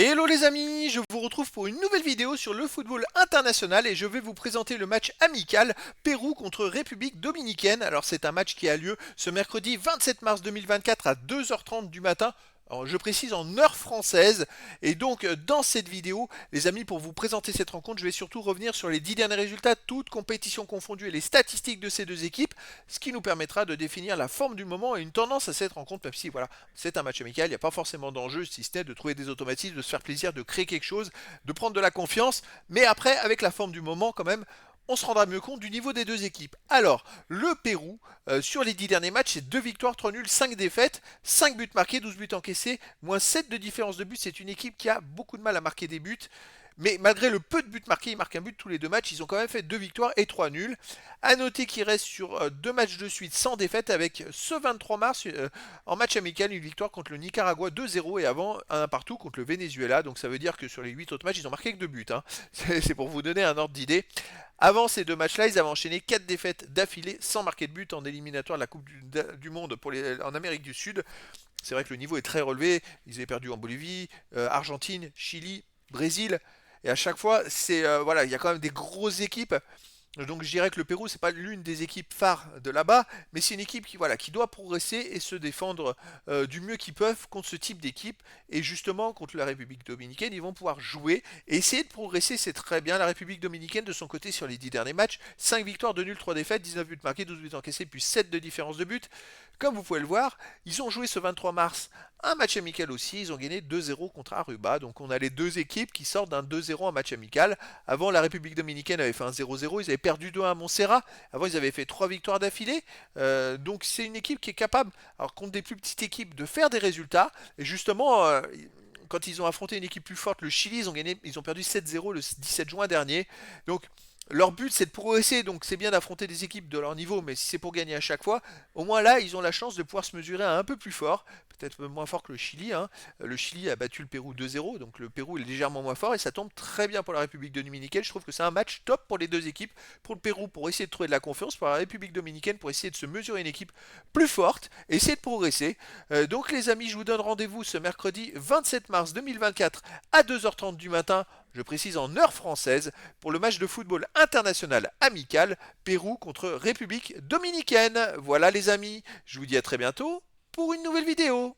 Hello les amis, je vous retrouve pour une nouvelle vidéo sur le football international et je vais vous présenter le match amical Pérou contre République Dominicaine. Alors c'est un match qui a lieu ce mercredi 27 mars 2024 à 2h30 du matin. Alors, je précise en heure française. Et donc dans cette vidéo, les amis, pour vous présenter cette rencontre, je vais surtout revenir sur les 10 derniers résultats, toutes compétitions confondues et les statistiques de ces deux équipes, ce qui nous permettra de définir la forme du moment et une tendance à cette rencontre, même si voilà, c'est un match amical, il n'y a pas forcément d'enjeu, si ce n'est de trouver des automatismes, de se faire plaisir, de créer quelque chose, de prendre de la confiance. Mais après, avec la forme du moment, quand même, on se rendra mieux compte du niveau des deux équipes. Alors, le Pérou, sur les 10 derniers matchs, c'est 2 victoires, 3 nuls, 5 défaites, 5 buts marqués, 12 buts encaissés, moins 7 de différence de but. C'est une équipe qui a beaucoup de mal à marquer des buts. Mais malgré le peu de buts marqués, ils marquent un but tous les deux matchs. Ils ont quand même fait 2 victoires et 3 nuls. A noter qu'ils restent sur 2 matchs de suite sans défaite avec ce 23 mars en match amical une victoire contre le Nicaragua 2-0 et avant un partout contre le Venezuela. Donc ça veut dire que sur les 8 autres matchs, ils ont marqué que 2 buts. Hein. C'est pour vous donner un ordre d'idée. Avant ces deux matchs-là, ils avaient enchaîné 4 défaites d'affilée sans marquer de but en éliminatoire de la Coupe du Monde en Amérique du Sud. C'est vrai que le niveau est très relevé. Ils avaient perdu en Bolivie, Argentine, Chili, Brésil. Et à chaque fois, voilà, il y a quand même des grosses équipes. Donc je dirais que le Pérou, c'est pas l'une des équipes phares de là-bas, mais c'est une équipe qui doit progresser et se défendre du mieux qu'ils peuvent contre ce type d'équipe. Et justement, contre la République dominicaine, ils vont pouvoir jouer et essayer de progresser, c'est très bien. La République dominicaine, de son côté, sur les 10 derniers matchs, 5 victoires, 2 nuls, 3 défaites, 19 buts marqués, 12 buts encaissés, puis 7 de différence de but. Comme vous pouvez le voir, ils ont joué ce 23 mars un match amical aussi, ils ont gagné 2-0 contre Aruba. Donc on a les deux équipes qui sortent d'un 2-0 en match amical. Avant, la République dominicaine avait fait un 0-0, ils avaient perdu 2-1 à Montserrat. Avant, ils avaient fait 3 victoires d'affilée. Donc c'est une équipe qui est capable, alors contre des plus petites équipes, de faire des résultats. Et justement, quand ils ont affronté une équipe plus forte, le Chili, ils ont perdu 7-0 le 17 juin dernier. Donc leur but c'est de progresser, donc c'est bien d'affronter des équipes de leur niveau, mais si c'est pour gagner à chaque fois, au moins là ils ont la chance de pouvoir se mesurer à un peu plus fort, peut-être moins fort que le Chili. Hein. Le Chili a battu le Pérou 2-0, donc le Pérou est légèrement moins fort et ça tombe très bien pour la République dominicaine. Je trouve que c'est un match top pour les deux équipes, pour le Pérou pour essayer de trouver de la confiance, pour la République dominicaine pour essayer de se mesurer une équipe plus forte, essayer de progresser. Donc les amis, je vous donne rendez-vous ce mercredi 27 mars 2024 à 2h30 du matin, je précise en heure française, pour le match de football international amical Pérou contre République dominicaine. Voilà les amis, je vous dis à très bientôt pour une nouvelle vidéo.